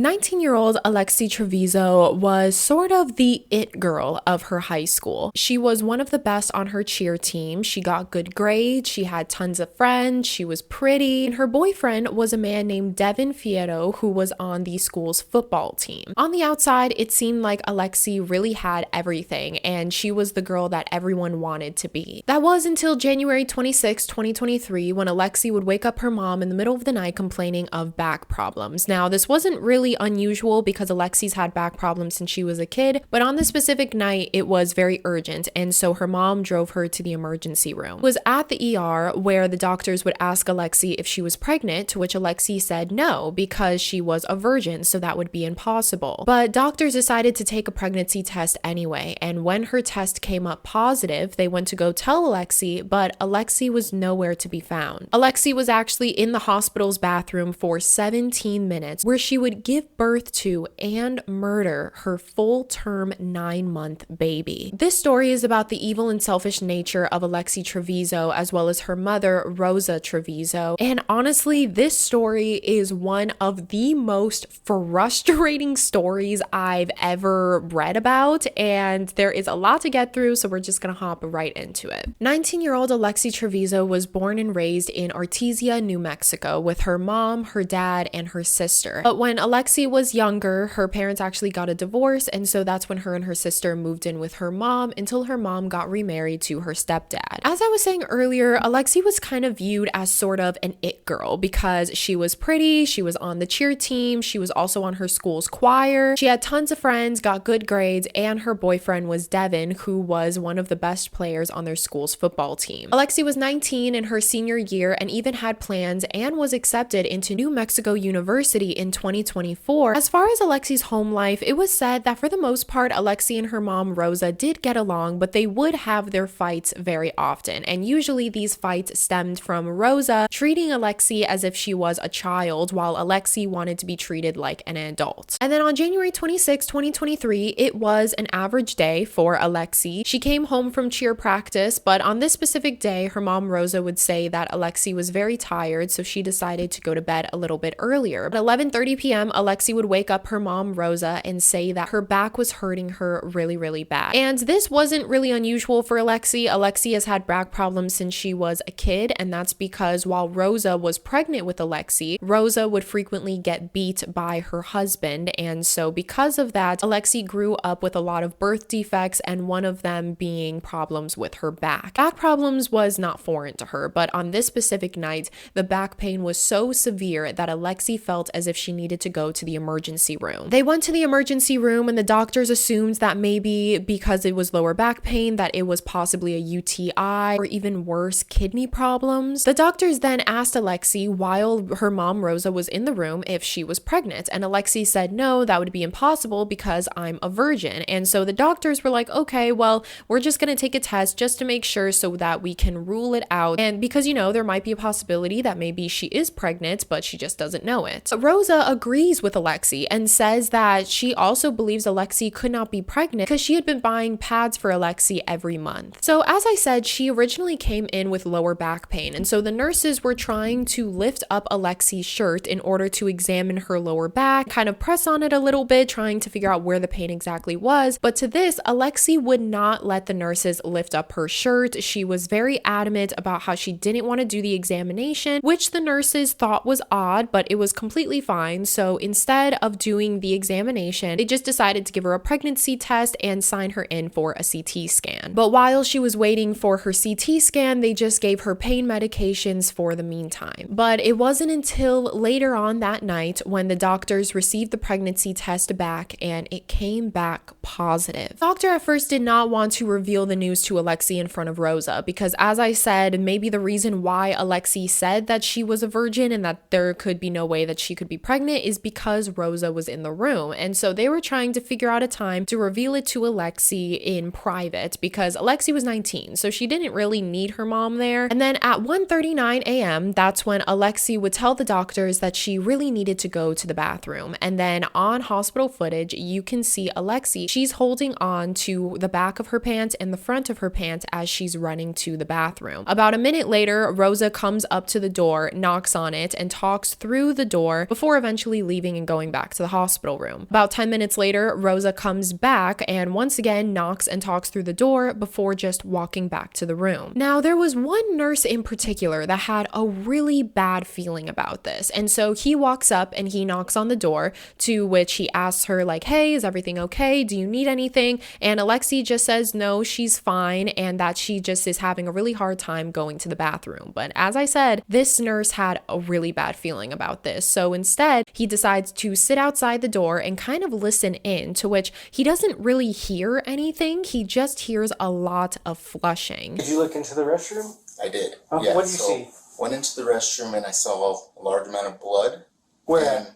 19-year-old Alexee Trevizo was sort of the it girl of her high school. She was one of the best on her cheer team. She got good grades, she had tons of friends, she was pretty, and her boyfriend was a man named Devin Fierro who was on the school's football team. On the outside, it seemed like Alexee really had everything, and she was the girl that everyone wanted to be. That was until January 26, 2023, when Alexee would wake up her mom in the middle of the night complaining of back problems. Now, this wasn't really unusual because Alexee's had back problems since she was a kid, but on this specific night it was very urgent, and so her mom drove her to the emergency room. It was at the ER where the doctors would ask Alexee if she was pregnant, to which Alexee said no because she was a virgin, so that would be impossible. But doctors decided to take a pregnancy test anyway, and when her test came up positive, they went to go tell Alexee, but Alexee was nowhere to be found. Alexee was actually in the hospital's bathroom for 17 minutes, where she would give birth to and murder her full-term 9-month baby. This story is about the evil and selfish nature of Alexee Trevizo as well as her mother, Rosa Trevizo. And honestly, this story is one of the most frustrating stories I've ever read about, and there is a lot to get through, so we're just gonna hop right into it. 19-year-old Alexee Trevizo was born and raised in Artesia, New Mexico, with her mom, her dad, and her sister. But when Alexee was younger, her parents actually got a divorce, and so that's when her and her sister moved in with her mom until her mom got remarried to her stepdad. As I was saying earlier, Alexee was kind of viewed as sort of an it girl because she was pretty, she was on the cheer team, she was also on her school's choir, she had tons of friends, got good grades, and her boyfriend was Devin, who was one of the best players on their school's football team. Alexee was 19 in her senior year and even had plans and was accepted into New Mexico University in 2024. As far as Alexee's home life, it was said that for the most part, Alexee and her mom, Rosa, did get along, but they would have their fights very often. And usually these fights stemmed from Rosa treating Alexee as if she was a child, while Alexee wanted to be treated like an adult. And then on January 26, 2023, it was an average day for Alexee. She came home from cheer practice, but on this specific day, her mom, Rosa, would say that Alexee was very tired, so she decided to go to bed a little bit earlier. At 11:30 p.m., Alexee would wake up her mom, Rosa, and say that her back was hurting her really, really bad. And this wasn't really unusual for Alexee. Alexee has had back problems since she was a kid, and that's because while Rosa was pregnant with Alexee, Rosa would frequently get beat by her husband, and so because of that, Alexee grew up with a lot of birth defects, and one of them being problems with her back. Back problems was not foreign to her, but on this specific night, the back pain was so severe that Alexee felt as if she needed to go to the emergency room. They went to the emergency room, and the doctors assumed that maybe because it was lower back pain, that it was possibly a UTI or even worse, kidney problems. The doctors then asked Alexee while her mom, Rosa, was in the room if she was pregnant, and Alexee said no, that would be impossible because I'm a virgin. And so the doctors were like, okay, well, we're just gonna take a test just to make sure so that we can rule it out, and because, you know, there might be a possibility that maybe she is pregnant, but she just doesn't know it. Rosa agrees with Alexee and says that she also believes Alexee could not be pregnant because she had been buying pads for Alexee every month. So as I said, she originally came in with lower back pain, and so the nurses were trying to lift up Alexee's shirt in order to examine her lower back, kind of press on it a little bit, trying to figure out where the pain exactly was. But to this, Alexee would not let the nurses lift up her shirt. She was very adamant about how she didn't want to do the examination, which the nurses thought was odd, but it was completely fine. So instead of doing the examination, they just decided to give her a pregnancy test and sign her in for a CT scan. But while she was waiting for her CT scan, they just gave her pain medications for the meantime. But it wasn't until later on that night when the doctors received the pregnancy test back and it came back positive. The doctor at first did not want to reveal the news to Alexee in front of Rosa because, as I said, maybe the reason why Alexee said that she was a virgin and that there could be no way that she could be pregnant is because Rosa was in the room. And so they were trying to figure out a time to reveal it to Alexee in private because Alexee was 19, so she didn't really need her mom there. And then at 1:39 a.m., that's when Alexee would tell the doctors that she really needed to go to the bathroom. And then on hospital footage, you can see Alexee, she's holding on to the back of her pants and the front of her pants as she's running to the bathroom. About a minute later, Rosa comes up to the door, knocks on it, and talks through the door before eventually leaving leaving and going back to the hospital room. About 10 minutes later, Rosa comes back and once again knocks and talks through the door before just walking back to the room. Now, there was one nurse in particular that had a really bad feeling about this. And so he walks up and he knocks on the door, to which he asks her like, hey, is everything okay? Do you need anything? And Alexee just says no, she's fine, and that she just is having a really hard time going to the bathroom. But as I said, this nurse had a really bad feeling about this. So instead, he decides to sit outside the door and kind of listen in, to which he doesn't really hear anything. He just hears a lot of flushing. Did you look into the restroom? I did. Yeah, what did you see? Went into the restroom and I saw a large amount of blood. Where? And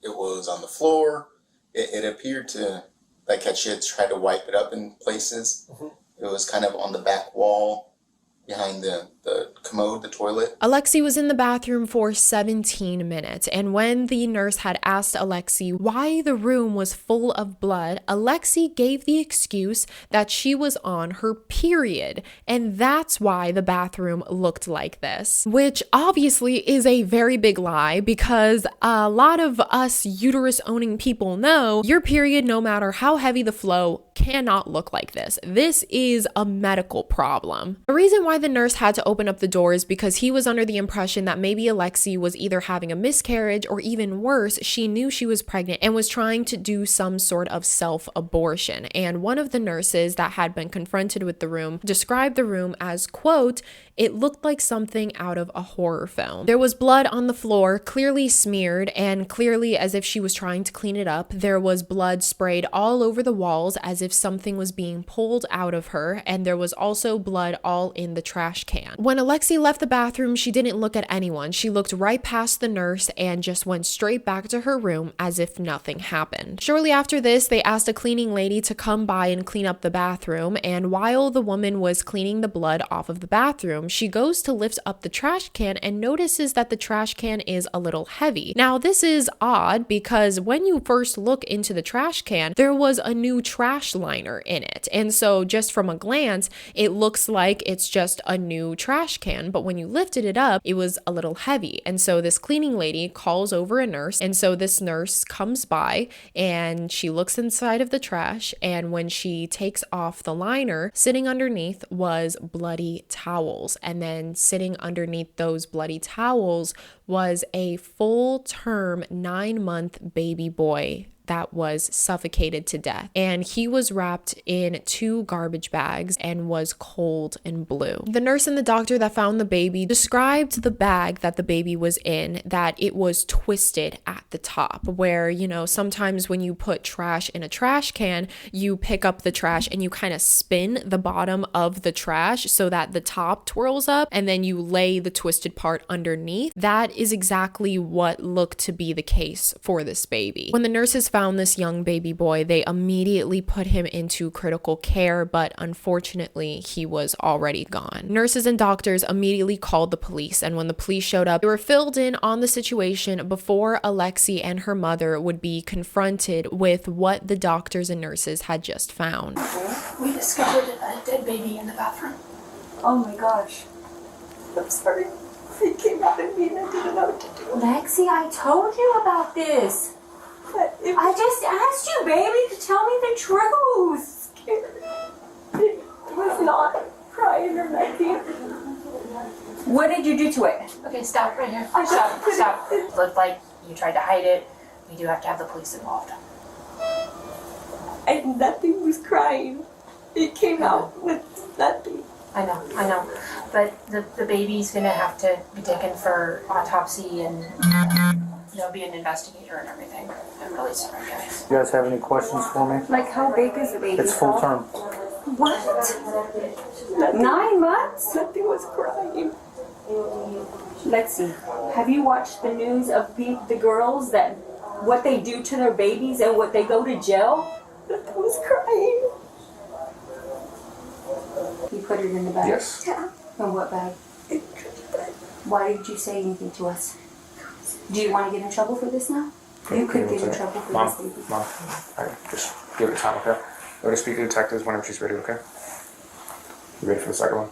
it was on the floor. It appeared to, like, she had tried to wipe it up in places. Mm-hmm. It was kind of on the back wall behind the commode, the toilet. Alexee was in the bathroom for 17 minutes, and when the nurse had asked Alexee why the room was full of blood, Alexee gave the excuse that she was on her period, and that's why the bathroom looked like this, which obviously is a very big lie, because a lot of us uterus-owning people know your period, no matter how heavy the flow, cannot look like this. This is a medical problem. The reason why the nurse had to open up the door is because he was under the impression that maybe Alexee was either having a miscarriage, or even worse, she knew she was pregnant and was trying to do some sort of self-abortion. And one of the nurses that had been confronted with the room described the room as, quote, it looked like something out of a horror film. There was blood on the floor, clearly smeared, and clearly as if she was trying to clean it up. There was blood sprayed all over the walls as if something was being pulled out of her, and there was also blood all in the trash can. When Alexee left the bathroom, she didn't look at anyone. She looked right past the nurse and just went straight back to her room as if nothing happened. Shortly after this, they asked a cleaning lady to come by and clean up the bathroom, and while the woman was cleaning the blood off of the bathroom, she goes to lift up the trash can and notices that the trash can is a little heavy. Now, this is odd because when you first look into the trash can, there was a new trash liner in it. And so just from a glance, it looks like it's just a new trash can. But when you lifted it up, it was a little heavy. And so this cleaning lady calls over a nurse. And so this nurse comes by and she looks inside of the trash. And when she takes off the liner, sitting underneath was bloody towels. And then sitting underneath those bloody towels was a full-term 9-month baby boy that was suffocated to death. And he was wrapped in 2 garbage bags and was cold and blue. The nurse and the doctor that found the baby described the bag that the baby was in, that it was twisted at the top, where, you know, sometimes when you put trash in a trash can, you pick up the trash and you kind of spin the bottom of the trash so that the top twirls up, and then you lay the twisted part underneath. That is exactly what looked to be the case for this baby. When the nurses found this young baby boy, they immediately put him into critical care, but unfortunately, he was already gone. Nurses and doctors immediately called the police, and when the police showed up, they were filled in on the situation before Alexee and her mother would be confronted with what the doctors and nurses had just found. We discovered a dead baby in the bathroom. Oh my gosh. I'm sorry. He came out at me and I didn't know what to do. Lexi, I told you about this. I just asked you, baby, to tell me the truth. It was not crying or nothing. What did you do to it? Okay, stop right here. Stop. It looked like you tried to hide it. We do have to have the police involved. And nothing was crying. It came out with nothing. I know. But the baby's gonna have to be taken for autopsy and there'll be an investigator and everything. I'm really sorry, guys. You guys have any questions for me? Like, how big is the baby? It's full term. What? 9 months? Nothing was crying. Lexi, have you watched the news of the girls, that what they do to their babies and what they go to jail? Nothing was crying. You put it in the bag? Yes. Yeah. In what bag? In the bag. Why did you say anything to us? Do you want to get in trouble for this now? You could get in trouble for this, baby. Mom, alright, just give it time, okay? I'm going to speak to the detectives whenever she's ready, okay? You ready for the second one?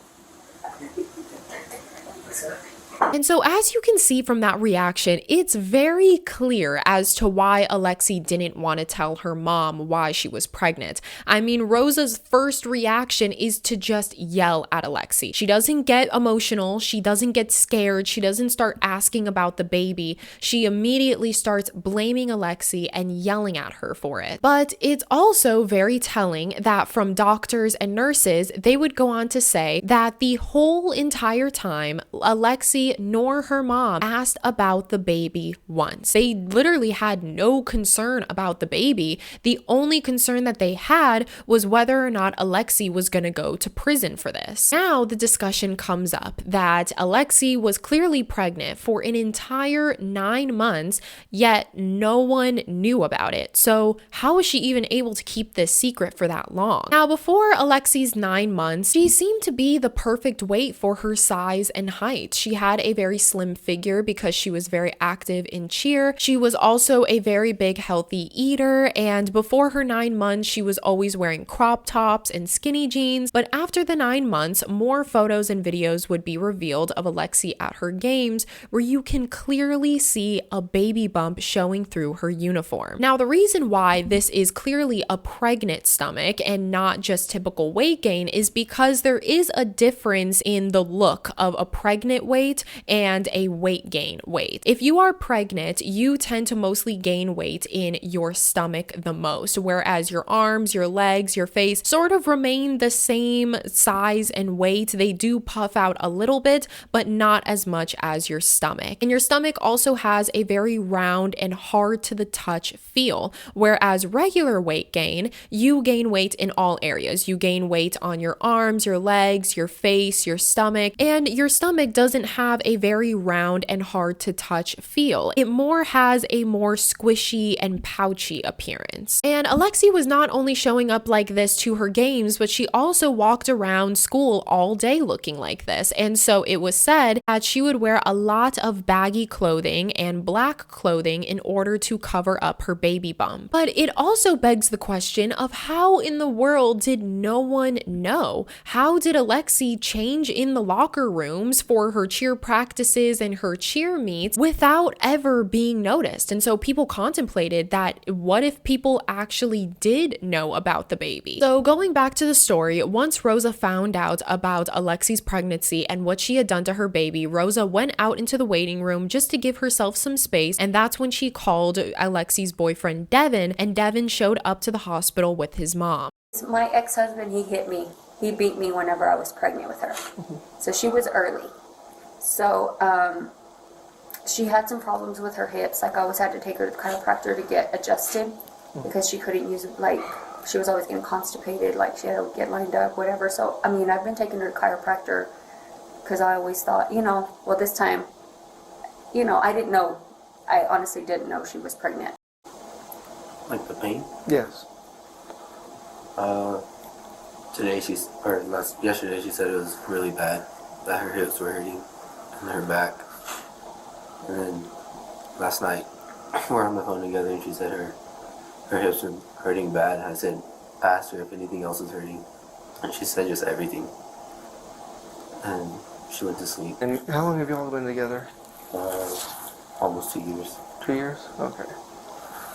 And so as you can see from that reaction, it's very clear as to why Alexee didn't want to tell her mom why she was pregnant. I mean, Rosa's first reaction is to just yell at Alexee. She doesn't get emotional. She doesn't get scared. She doesn't start asking about the baby. She immediately starts blaming Alexee and yelling at her for it. But it's also very telling that from doctors and nurses, they would go on to say that the whole entire time, Alexee nor her mom asked about the baby once. They literally had no concern about the baby. The only concern that they had was whether or not Alexee was going to go to prison for this. Now the discussion comes up that Alexee was clearly pregnant for an entire 9 months, yet no one knew about it. So how was she even able to keep this secret for that long? Now, before Alexee's 9 months, she seemed to be the perfect weight for her size and height. She had a very slim figure because she was very active in cheer. She was also a very big, healthy eater. And before her 9 months, she was always wearing crop tops and skinny jeans. But after the 9 months, more photos and videos would be revealed of Alexee at her games, where you can clearly see a baby bump showing through her uniform. Now, the reason why this is clearly a pregnant stomach and not just typical weight gain is because there is a difference in the look of a pregnant weight and a weight gain weight. If you are pregnant, you tend to mostly gain weight in your stomach the most, whereas your arms, your legs, your face sort of remain the same size and weight. They do puff out a little bit, but not as much as your stomach. And your stomach also has a very round and hard to the touch feel, whereas regular weight gain, you gain weight in all areas. You gain weight on your arms, your legs, your face, your stomach, and your stomach doesn't have a very round and hard to touch feel. It more has a more squishy and pouchy appearance. And Alexee was not only showing up like this to her games, but she also walked around school all day looking like this. And so it was said that she would wear a lot of baggy clothing and black clothing in order to cover up her baby bump. But it also begs the question of how in the world did no one know? How did Alexee change in the locker rooms for her cheer practices and her cheer meets without ever being noticed? And so people contemplated that what if people actually did know about the baby? So going back to the story, once Rosa found out about Alexee's pregnancy and what she had done to her baby, Rosa went out into the waiting room just to give herself some space, and that's when she called Alexee's boyfriend Devin, and Devin showed up to the hospital with his mom. My ex-husband, he hit me. He beat me whenever I was pregnant with her. So she was early. So she had some problems with her hips. Like I always had to take her to the chiropractor to get adjusted because she couldn't use it. Like she was always getting constipated. Like she had to get lined up, whatever. So, I mean, I've been taking her to chiropractor because I always thought, well, this time, I didn't know. I honestly didn't know she was pregnant. Like the pain? Yes. Yesterday she said it was really bad, that her hips were hurting and her back. And then last night we were on the phone together and she said her hips were hurting bad. I asked her if anything else was hurting, and she said just everything. And she went to sleep. And how long have you all been together? Almost 2 years. 2 years? Okay.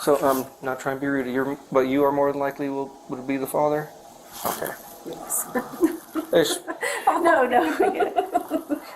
So I'm not trying to be rude to you, but you are more than likely would be the father? Okay. Yes. No, we get it.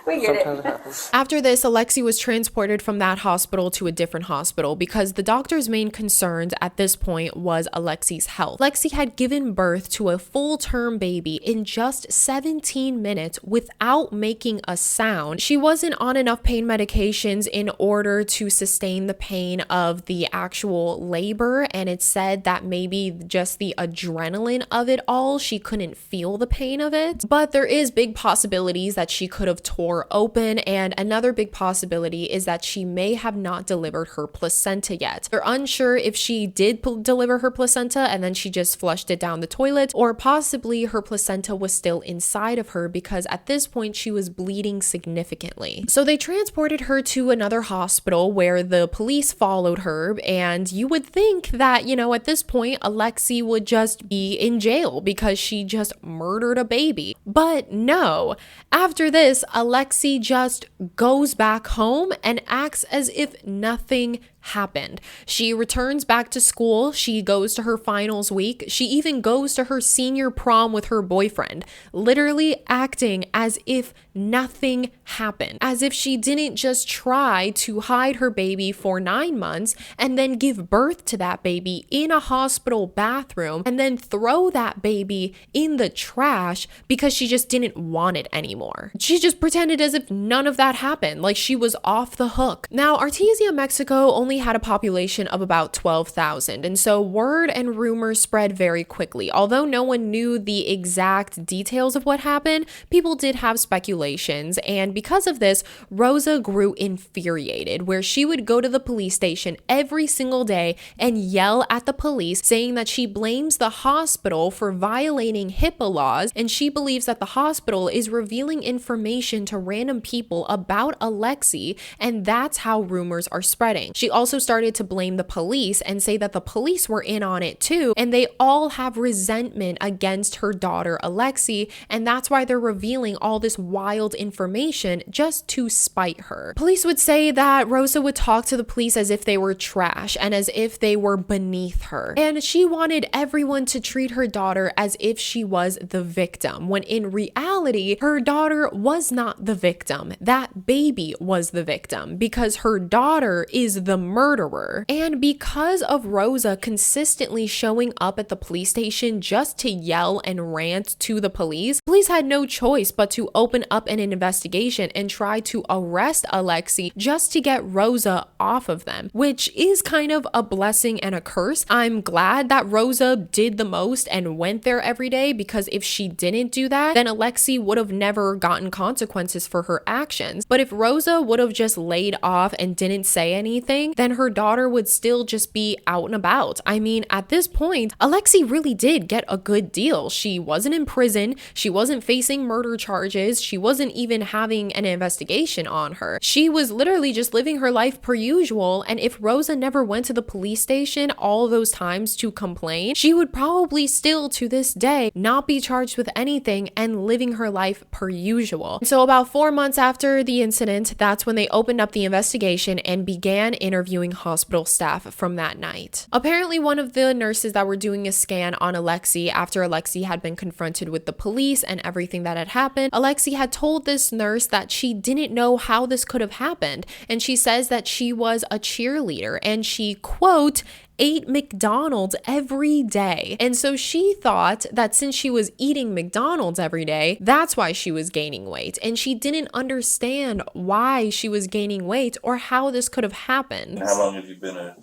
We get Sometimes it. it happens. After this, Alexee was transported from that hospital to a different hospital because the doctor's main concerns at this point was Alexee's health. Alexee had given birth to a full-term baby in just 17 minutes without making a sound. She wasn't on enough pain medications in order to sustain the pain of the actual labor, and it said that maybe just the adrenaline of it all, she couldn't feel the pain of it. But there is big possibilities that she could have tore open, and another big possibility is that she may have not delivered her placenta yet. They're unsure if she did deliver her placenta and then she just flushed it down the toilet, or possibly her placenta was still inside of her because at this point she was bleeding significantly. So they transported her to another hospital where the police followed her, and you would think that, at this point Alexee would just be in jail because she just murdered a baby. But no. After this, this, Alexee just goes back home and acts as if nothing happened. She returns back to school. She goes to her finals week. She even goes to her senior prom with her boyfriend, literally acting as if nothing happened, as if she didn't just try to hide her baby for 9 months and then give birth to that baby in a hospital bathroom and then throw that baby in the trash because she just didn't want it anymore. She just pretended as if none of that happened, like she was off the hook. Now, Artesia, Mexico only had a population of about 12,000, and so word and rumors spread very quickly. Although no one knew the exact details of what happened, people did have speculations, and because of this, Rosa grew infuriated, where she would go to the police station every single day and yell at the police, saying that she blames the hospital for violating HIPAA laws, and she believes that the hospital is revealing information to random people about Alexee, and that's how rumors are spreading. She also started to blame the police and say that the police were in on it too, and they all have resentment against her daughter Alexee, and that's why they're revealing all this wild information just to spite her. Police would say that Rosa would talk to the police as if they were trash and as if they were beneath her, and she wanted everyone to treat her daughter as if she was the victim, when in reality, her daughter was not the victim. That baby was the victim because her daughter is the murderer. And because of Rosa consistently showing up at the police station just to yell and rant to the police had no choice but to open up an investigation and try to arrest Alexee just to get Rosa off of them, which is kind of a blessing and a curse. I'm glad that Rosa did the most and went there every day, because if she didn't do that, then Alexee would have never gotten consequences for her actions. But if Rosa would have just laid off and didn't say anything, then her daughter would still just be out and about. I mean, at this point, Alexee really did get a good deal. She wasn't in prison. She wasn't facing murder charges. She wasn't even having an investigation on her. She was literally just living her life per usual. And if Rosa never went to the police station all those times to complain, she would probably still to this day not be charged with anything and living her life per usual. So about 4 months after the incident, that's when they opened up the investigation and began interviewing hospital staff from that night. Apparently, one of the nurses that were doing a scan on Alexee after Alexee had been confronted with the police and everything that had happened, Alexee had told this nurse that she didn't know how this could have happened. And she says that she was a cheerleader and she, quote, ate McDonald's every day. And so she thought that since she was eating McDonald's every day, that's why she was gaining weight. And she didn't understand why she was gaining weight or how this could have happened. And how long have you been a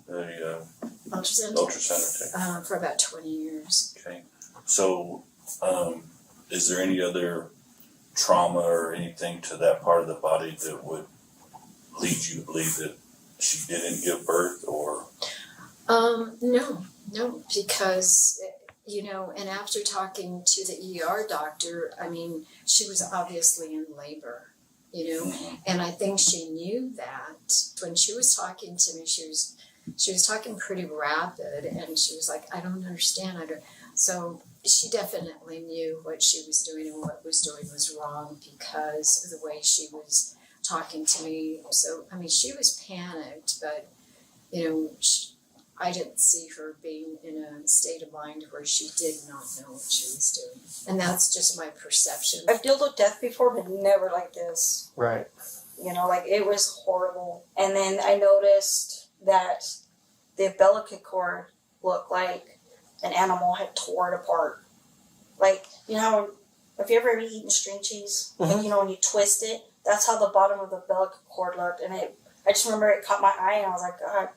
ultrasound tech? For about 20 years. Okay. So, is there any other trauma or anything to that part of the body that would lead you to believe that she didn't give birth, or? No, because, and after talking to the ER doctor, I mean, she was obviously in labor, and I think she knew that. When she was talking to me, she was talking pretty rapid, and she was like, I don't understand. So she definitely knew what she was doing, and what was doing was wrong because of the way she was talking to me. So, I mean, she was panicked, but, I didn't see her being in a state of mind where she did not know what she was doing. And that's just my perception. I've dealt with death before, but never like this. Right. It was horrible. And then I noticed that the umbilical cord looked like an animal had tore it apart. Like, have you ever eaten string cheese? Mm-hmm. And, when you twist it, that's how the bottom of the umbilical cord looked. And I just remember it caught my eye, and I was like, God.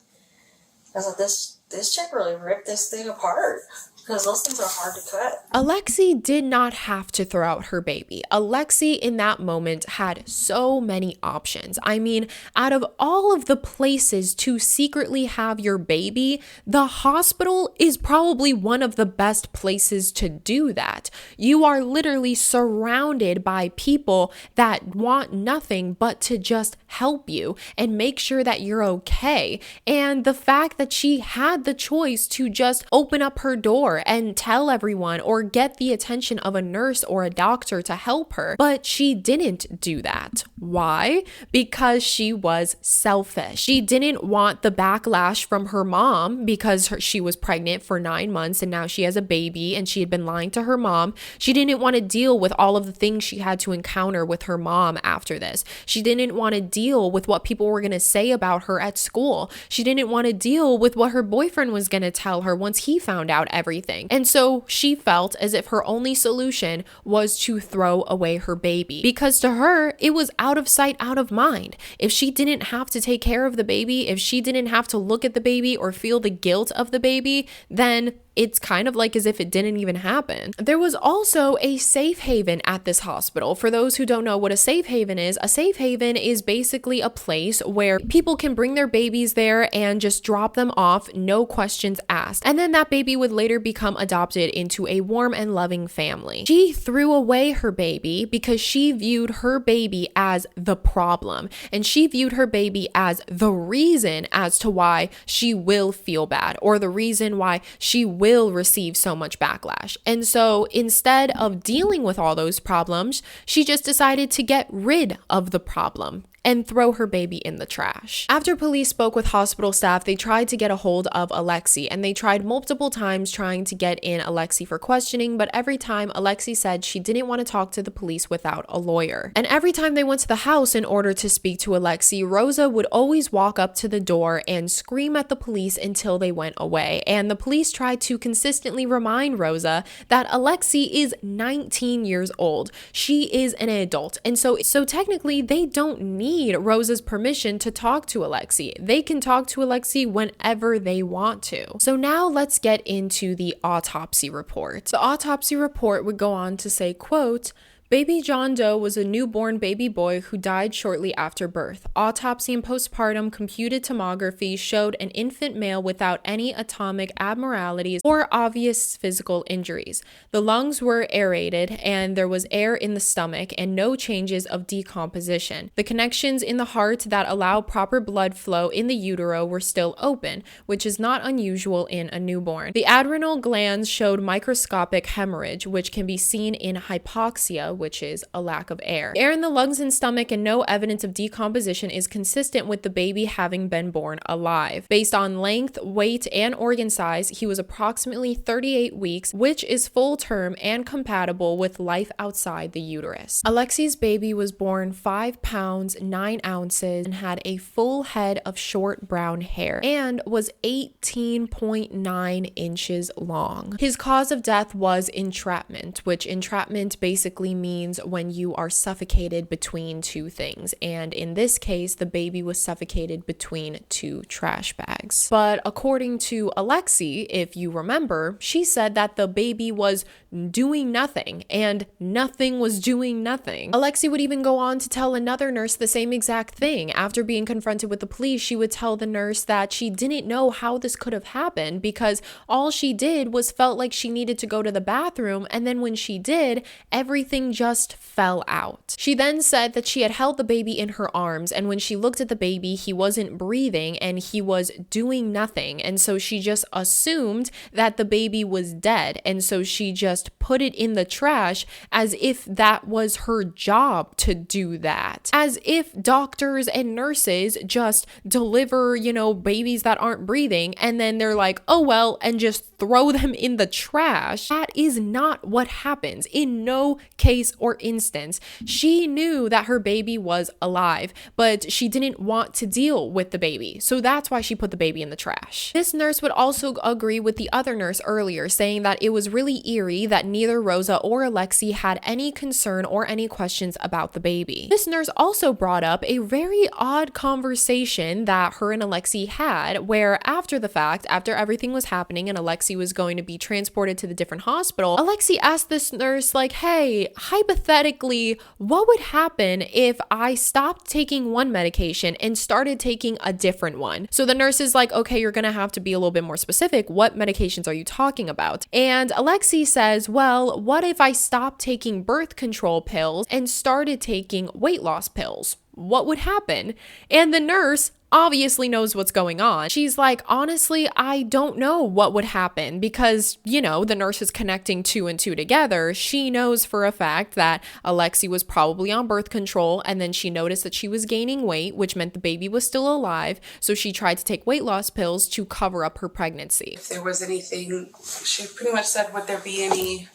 I was like, this chick really ripped this thing apart, because those things are hard to cut. Alexee did not have to throw out her baby. Alexee in that moment had so many options. I mean, out of all of the places to secretly have your baby, the hospital is probably one of the best places to do that. You are literally surrounded by people that want nothing but to just help you and make sure that you're okay. And the fact that she had the choice to just open up her door door and tell everyone or get the attention of a nurse or a doctor to help her. But she didn't do that. Why? Because she was selfish. She didn't want the backlash from her mom because she was pregnant for 9 months and now she has a baby and she had been lying to her mom. She didn't want to deal with all of the things she had to encounter with her mom after this. She didn't want to deal with what people were going to say about her at school. She didn't want to deal with what her boyfriend was going to tell her once he found out everything. And so she felt as if her only solution was to throw away her baby, because to her, it was out of sight, out of mind. If she didn't have to take care of the baby, if she didn't have to look at the baby or feel the guilt of the baby, then it's kind of like as if it didn't even happen. There was also a safe haven at this hospital. For those who don't know what a safe haven is basically a place where people can bring their babies there and just drop them off, no questions asked. And then that baby would later become adopted into a warm and loving family. She threw away her baby because she viewed her baby as the problem. And she viewed her baby as the reason as to why she will feel bad, or the reason why she will receive so much backlash. And so instead of dealing with all those problems, she just decided to get rid of the problem and throw her baby in the trash. After police spoke with hospital staff, they tried to get a hold of Alexee, and they tried multiple times trying to get in Alexee for questioning, but every time Alexee said she didn't want to talk to the police without a lawyer. And every time they went to the house in order to speak to Alexee, Rosa would always walk up to the door and scream at the police until they went away. And the police tried to consistently remind Rosa that Alexee is 19 years old. She is an adult. And so technically they don't need Rosa's permission to talk to Alexee. They can talk to Alexee whenever they want to. So now let's get into the autopsy report. The autopsy report would go on to say, quote, "Baby John Doe was a newborn baby boy who died shortly after birth. Autopsy and postpartum computed tomography showed an infant male without any atomic abnormalities or obvious physical injuries. The lungs were aerated and there was air in the stomach and no changes of decomposition. The connections in the heart that allow proper blood flow in the utero were still open, which is not unusual in a newborn. The adrenal glands showed microscopic hemorrhage, which can be seen in hypoxia, which is a lack of air. Air in the lungs and stomach and no evidence of decomposition is consistent with the baby having been born alive. Based on length, weight, and organ size, he was approximately 38 weeks, which is full term and compatible with life outside the uterus. Alexee's baby was born 5 pounds, 9 ounces, and had a full head of short brown hair and was 18.9 inches long. His cause of death was entrapment, which entrapment basically means when you are suffocated between two things. And in this case, the baby was suffocated between 2 trash bags. But according to Alexee, if you remember, she said that the baby was doing nothing and nothing was doing nothing. Alexee would even go on to tell another nurse the same exact thing. After being confronted with the police, she would tell the nurse that she didn't know how this could have happened because all she did was felt like she needed to go to the bathroom, and then when she did, everything just fell out. She then said that she had held the baby in her arms, and when she looked at the baby, he wasn't breathing and he was doing nothing. And so she just assumed that the baby was dead. And so she just put it in the trash as if that was her job to do that. As if doctors and nurses just deliver, babies that aren't breathing and then they're like, oh well, and just throw them in the trash. That is not what happens. In no case or instance, she knew that her baby was alive, but she didn't want to deal with the baby. So that's why she put the baby in the trash. This nurse would also agree with the other nurse earlier, saying that it was really eerie that neither Rosa or Alexee had any concern or any questions about the baby. This nurse also brought up a very odd conversation that her and Alexee had, where after the fact, after everything was happening and Alexee was going to be transported to the different hospital, Alexee asked this nurse, like, hey, hypothetically, what would happen if I stopped taking one medication and started taking a different one? So the nurse is like, okay, you're gonna have to be a little bit more specific. What medications are you talking about? And Alexee says, well, what if I stopped taking birth control pills and started taking weight loss pills? What would happen? And the nurse obviously knows what's going on. She's like, honestly, I don't know what would happen because, the nurse is connecting 2 and 2 together. She knows for a fact that Alexee was probably on birth control, and then she noticed that she was gaining weight, which meant the baby was still alive. So she tried to take weight loss pills to cover up her pregnancy. If there was anything, she pretty much said, would there be any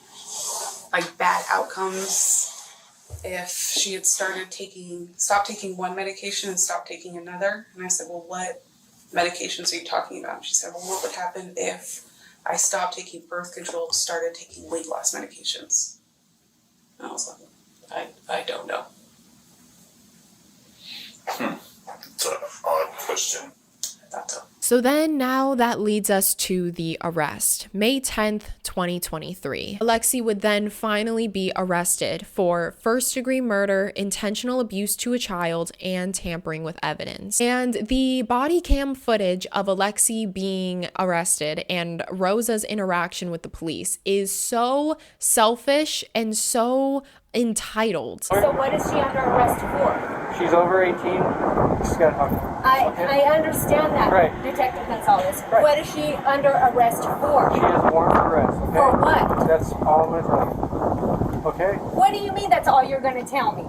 bad outcomes if she had stopped taking one medication and stopped taking another? And I said, well, what medications are you talking about? And she said, well, what would happen if I stopped taking birth control and started taking weight loss medications? And I was like, I don't know. It's an odd question. I thought so. So then now that leads us to the arrest. May 10th, 2023. Alexee would then finally be arrested for first-degree murder, intentional abuse to a child, and tampering with evidence. And the body cam footage of Alexee being arrested and Rosa's interaction with the police is so selfish and so entitled. So what is she under arrest for? She's over 18. She's got to talk to her. I understand that, Right. Detective Gonzalez. Right. What is she under arrest for? She is warrant for arrest, okay? For what? That's all I'm going to tell you. Okay? What do you mean that's all you're going to tell me?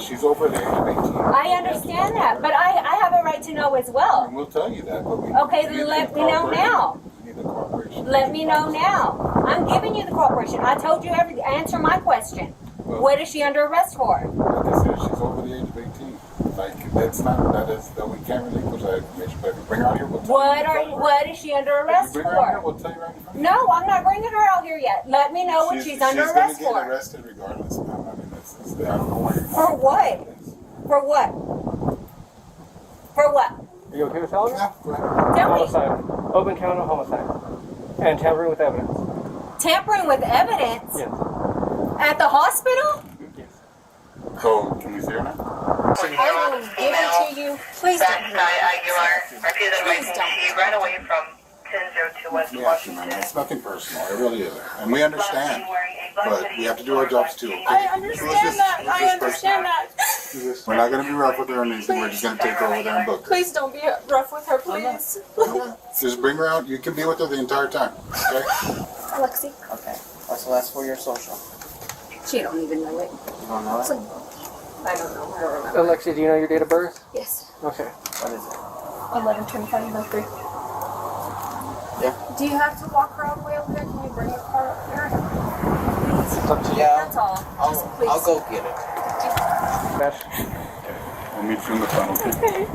She's over the age of 18. I understand that, but I have a right to know as well. And we'll tell you that, but we Okay, we then need let the me know now. We need the cooperation. Let me know now. I'm giving you the cooperation. I told you answer my question. Well, What is she under arrest for? like I said, she's over the age of 18. That we can't relinquish that information, but if you bring her out here, we'll tell you. What is she under If arrest you bring her out here, for? we'll tell you right in front of you. No, I'm not bringing her out here yet. Let me know what she's under arrest She's going to for. get arrested regardless, ma'am. I mean, I don't know why you're For what? For what? For what? Are you okay with telling me? Yeah, go ahead. Tell me. Homicide. Open count of homicide. And tampering with evidence. Tampering with evidence? Yes. At the hospital? Yes. So, can we see her now? I will give it to you. Please don't. Please don't. She ran away from 1002 West Yeah, Washington. ma'am, it's nothing personal. It really isn't. And we understand. But we have to do our jobs too, okay? I understand that. I understand that. We're not going to be rough with her or anything. We're just going to take her over there and book her. Please don't be rough with her, please. Just bring her out. You can be with her the entire time, okay? Alexee. Okay. What's the last 4 of your social? She don't even know it. You don't know it? I don't know. I don't remember. Alexee, do you know your date of birth? Yes. Okay. What is it? 11/25/03. Yeah. Do you have to walk her all the way over there? Can you bring your car up there? Please. It's up to you. Yeah. That's all. Just please. I'll go get it. Beth. We'll meet you in the tunnel, okay?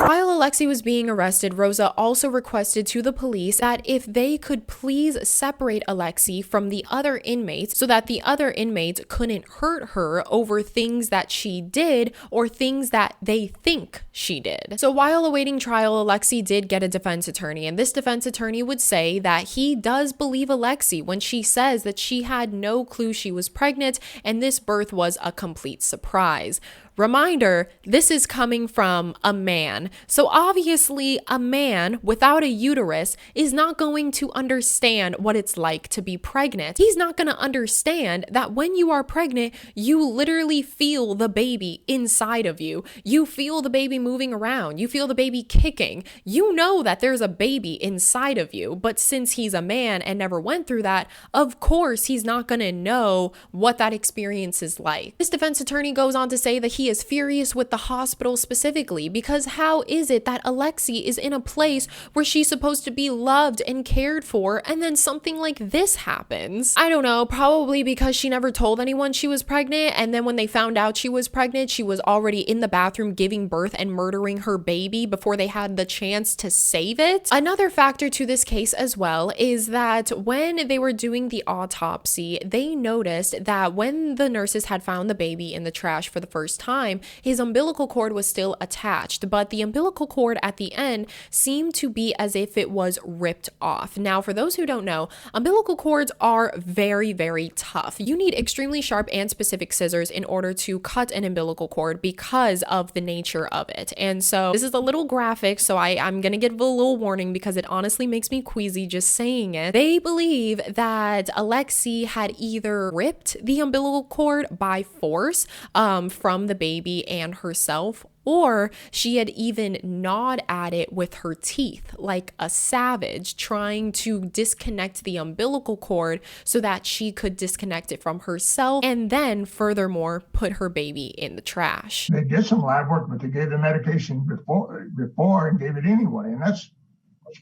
While Alexee was being arrested, Rosa also requested to the police that if they could please separate Alexee from the other inmates so that the other inmates couldn't hurt her over things that she did or things that they think she did. So while awaiting trial, Alexee did get a defense attorney, and this defense attorney would say that he does believe Alexee when she says that she had no clue she was pregnant and this birth was a complete surprise. Reminder, this is coming from a man. So obviously a man without a uterus is not going to understand what it's like to be pregnant. He's not going to understand that when you are pregnant, you literally feel the baby inside of you. You feel the baby moving around. You feel the baby kicking. You know that there's a baby inside of you, but since he's a man and never went through that, of course he's not going to know what that experience is like. This defense attorney goes on to say that he is furious with the hospital specifically because how is it that Alexee is in a place where she's supposed to be loved and cared for and then something like this happens? I don't know, probably because she never told anyone she was pregnant, and then when they found out she was pregnant, she was already in the bathroom giving birth and murdering her baby before they had the chance to save it. Another factor to this case as well is that when they were doing the autopsy, they noticed that when the nurses had found the baby in the trash for the first time, his umbilical cord was still attached, but the umbilical cord at the end seemed to be as if it was ripped off. Now, for those who don't know, umbilical cords are very, very tough. You need extremely sharp and specific scissors in order to cut an umbilical cord because of the nature of it. And so this is a little graphic, so I'm gonna give a little warning because it honestly makes me queasy just saying it. They believe that Alexee had either ripped the umbilical cord by force from the baby and herself, or she had even gnawed at it with her teeth like a savage, trying to disconnect the umbilical cord so that she could disconnect it from herself and then furthermore put her baby in the trash. They did some lab work, but they gave the medication before and gave it anyway, and that's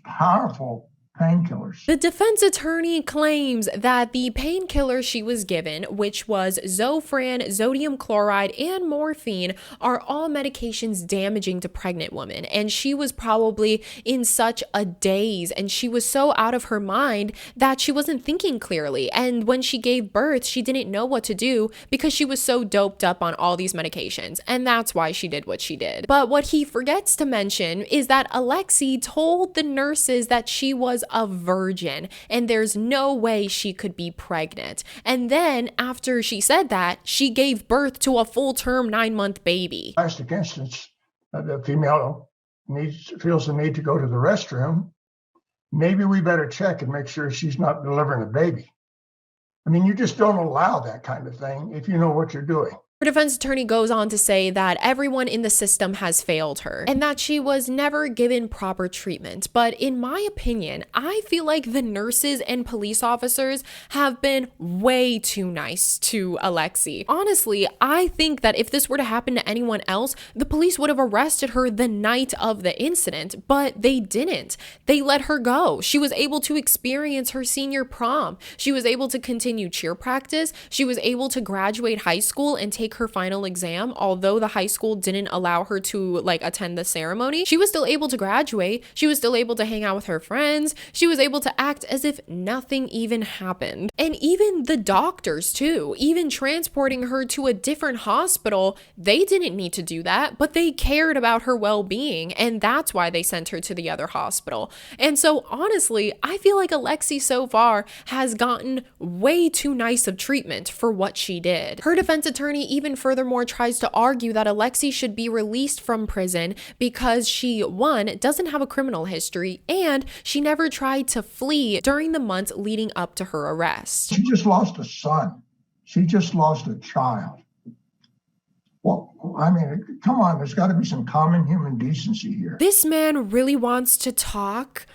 powerful painkillers. The defense attorney claims that the painkillers she was given, which was Zofran, sodium chloride, and morphine, are all medications damaging to pregnant women. And she was probably in such a daze and she was so out of her mind that she wasn't thinking clearly. And when she gave birth, she didn't know what to do because she was so doped up on all these medications. And that's why she did what she did. But what he forgets to mention is that Alexee told the nurses that she was a virgin and there's no way she could be pregnant. And then after she said that, she gave birth to a full-term 9-month baby. Plastic instance, the female feels the need to go to the restroom. Maybe we better check and make sure she's not delivering a baby. I mean, you just don't allow that kind of thing if you know what you're doing. Her defense attorney goes on to say that everyone in the system has failed her and that she was never given proper treatment. But in my opinion, I feel like the nurses and police officers have been way too nice to Alexee. Honestly, I think that if this were to happen to anyone else, the police would have arrested her the night of the incident, but they didn't. They let her go. She was able to experience her senior prom. She was able to continue cheer practice. She was able to graduate high school and take her final exam. Although the high school didn't allow her to attend the ceremony, she was still able to graduate. She was still able to hang out with her friends. She was able to act as if nothing even happened. And even the doctors too, even transporting her to a different hospital, they didn't need to do that, but they cared about her well-being, and that's why they sent her to the other hospital. And so honestly, I feel like Alexee so far has gotten way too nice of treatment for what she did. Her defense attorney even furthermore tries to argue that Alexee should be released from prison because she, one, doesn't have a criminal history, and she never tried to flee during the months leading up to her arrest. She just lost a son. She just lost a child. Well, I mean, come on, there's got to be some common human decency here. This man really wants to talk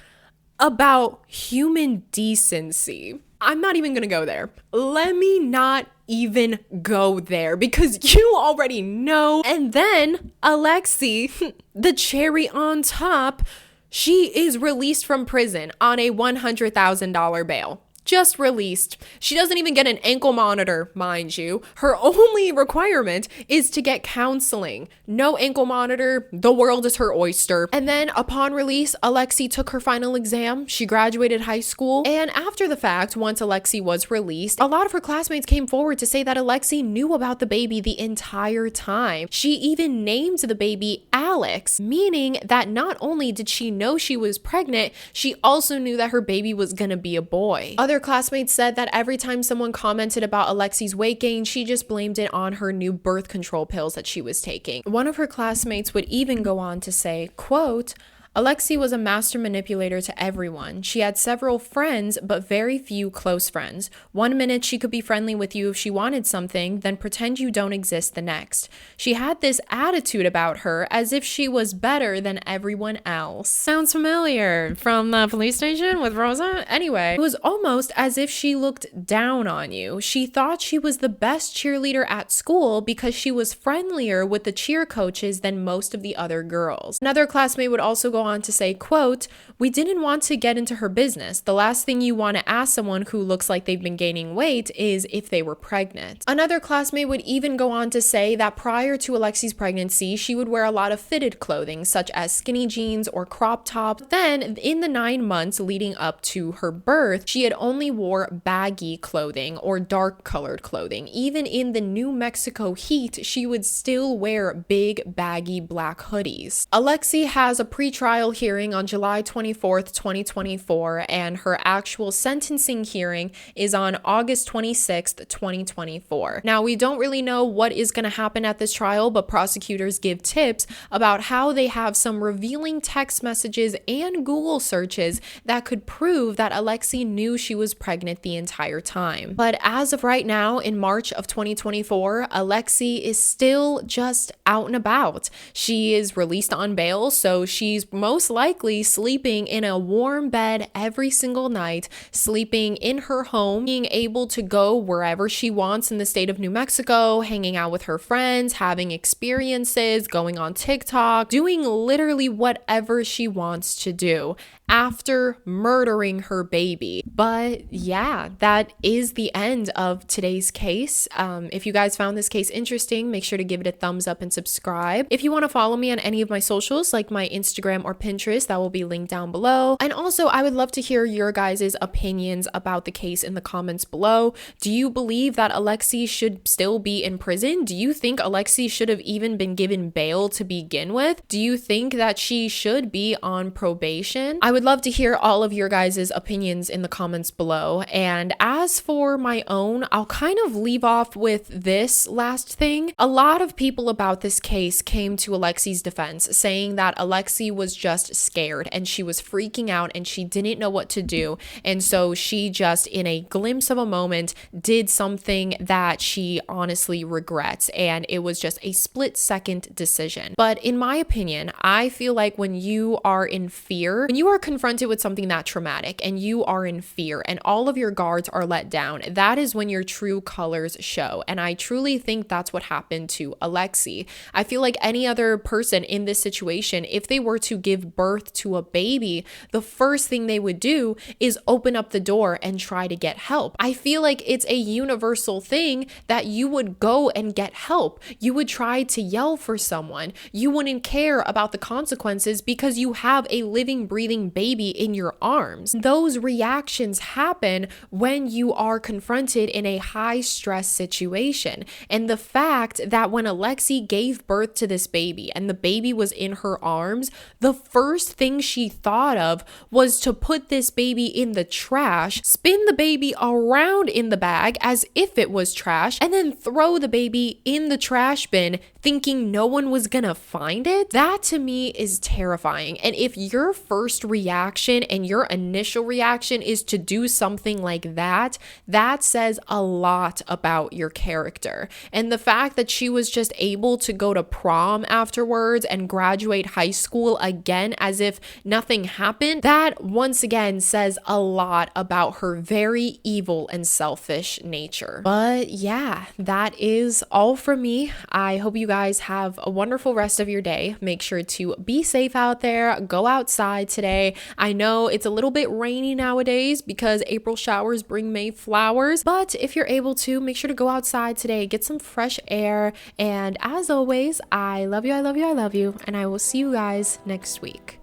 about human decency. I'm not even gonna go there. Let me not even go there because you already know. And then Alexee, the cherry on top, she is released from prison on a $100,000 bail. Just released. She doesn't even get an ankle monitor, mind you. Her only requirement is to get counseling. No ankle monitor, the world is her oyster. And then upon release, Alexee took her final exam. She graduated high school. And after the fact, once Alexee was released, a lot of her classmates came forward to say that Alexee knew about the baby the entire time. She even named the baby Alex, meaning that not only did she know she was pregnant, she also knew that her baby was gonna be a boy. Other classmates said that every time someone commented about Alexee's weight gain, she just blamed it on her new birth control pills that she was taking. One of her classmates would even go on to say, quote, Alexee was a master manipulator to everyone. She had several friends, but very few close friends. One minute she could be friendly with you if she wanted something, then pretend you don't exist the next. She had this attitude about her as if she was better than everyone else. Sounds familiar from the police station with Rosa? Anyway, it was almost as if she looked down on you. She thought she was the best cheerleader at school because she was friendlier with the cheer coaches than most of the other girls. Another classmate would also go go on to say, quote, "We didn't want to get into her business. The last thing you want to ask someone who looks like they've been gaining weight is if they were pregnant." Another classmate would even go on to say that prior to Alexee's pregnancy, she would wear a lot of fitted clothing, such as skinny jeans or crop tops. Then, in the 9 months leading up to her birth, she had only wore baggy clothing or dark colored clothing. Even in the New Mexico heat, she would still wear big, baggy black hoodies. Alexee has a pretrial hearing on July 24th, 2024, and her actual sentencing hearing is on August 26th, 2024. Now, we don't really know what is going to happen at this trial, but prosecutors give tips about how they have some revealing text messages and Google searches that could prove that Alexee knew she was pregnant the entire time. But as of right now, in March of 2024, Alexee is still just out and about. She is released on bail, so she's most likely sleeping in a warm bed every single night, sleeping in her home, being able to go wherever she wants in the state of New Mexico, hanging out with her friends, having experiences, going on TikTok, doing literally whatever she wants to do after murdering her baby. But yeah, that is the end of today's case. If you guys found this case interesting, make sure to give it a thumbs up and subscribe. If you want to follow me on any of my socials, like my Instagram or Pinterest, that will be linked down below. And also, I would love to hear your guys' opinions about the case in the comments below. Do you believe that Alexee should still be in prison? Do you think Alexee should have even been given bail to begin with? Do you think that she should be on probation? I would love to hear all of your guys' opinions in the comments below. And as for my own, I'll kind of leave off with this last thing. A lot of people about this case came to Alexee's defense, saying that Alexee was just scared and she was freaking out and she didn't know what to do. And so she just, in a glimpse of a moment, did something that she honestly regrets. And it was just a split-second decision. But in my opinion, I feel like when you are in fear, when you are confronted with something that traumatic and you are in fear and all of your guards are let down, that is when your true colors show. And I truly think that's what happened to Alexee. I feel like any other person in this situation, if they were to give birth to a baby, the first thing they would do is open up the door and try to get help. I feel like it's a universal thing that you would go and get help. You would try to yell for someone. You wouldn't care about the consequences because you have a living, breathing baby in your arms. Those reactions happen when you are confronted in a high stress situation. And the fact that when Alexee gave birth to this baby and the baby was in her arms, the first thing she thought of was to put this baby in the trash, spin the baby around in the bag as if it was trash, and then throw the baby in the trash bin thinking no one was gonna find it. That to me is terrifying. And if your first reaction and your initial reaction is to do something like that, that says a lot about your character. And the fact that she was just able to go to prom afterwards and graduate high school again as if nothing happened, that once again says a lot about her very evil and selfish nature. But yeah, that is all from me. I hope you guys have a wonderful rest of your day. Make sure to be safe out there. Go outside today. I know it's a little bit rainy nowadays because April showers bring May flowers, but if you're able to, make sure to go outside today, get some fresh air. And as always, I love you, I love you, I love you, and I will see you guys next week.